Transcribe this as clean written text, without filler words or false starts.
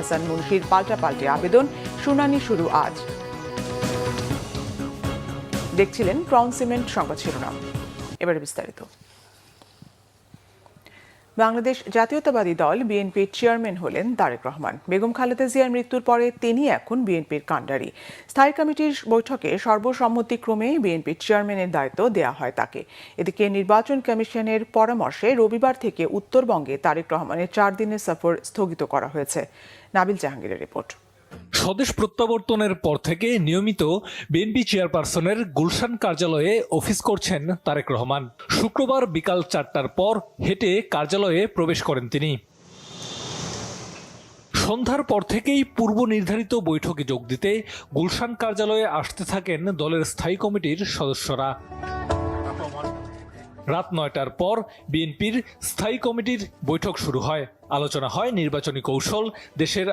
হাসান মুন্সির পাল্টাপাল্টি আবেদন, শুনানি শুরু আজ। দেখছিলেন ক্রাউন সিমেন্ট সংবাদ শিরোনাম, এবারে বিস্তারিত। বাংলাদেশ জাতীয়তাবাদী দল বিএনপির চেয়ারম্যান হলেন তারেক রহমান। বেগম খালেদা জিয়ার মৃত্যুর পরে তিনি এখন বিএনপির কাণ্ডারি। স্থায়ী কমিটির বৈঠকে সর্বসম্মতিক্রমে বিএনপির চেয়ারম্যানের দায়িত্ব দেয়া হয় তাকে। এদিকে নির্বাচন কমিশনের পরামর্শে রবিবার থেকে উত্তরবঙ্গে তারেক রহমানের 4 দিনের সফর স্থগিত করা হয়েছে। নাবিল জাহাঙ্গীরের রিপোর্ট। স্বদেশ প্রত্যাবর্তনের পর থেকে নিয়মিত বিএনপি চেয়ারপারসনের গুলশান কার্যালয়ে অফিস করছেন তারেক রহমান। শুক্রবার বিকাল 4টার পর হেঁটে কার্যালয়ে প্রবেশ করেন তিনি। সন্ধ্যার পর থেকেই পূর্ব নির্ধারিত বৈঠকে যোগ দিতে গুলশান কার্যালয়ে আসতে থাকেন দলের স্থায়ী কমিটির সদস্যরা। রাত 9টার পর বিএনপির স্থায়ী কমিটির বৈঠক শুরু হয়। আলোচনা হয় নির্বাচনী কৌশল, দেশের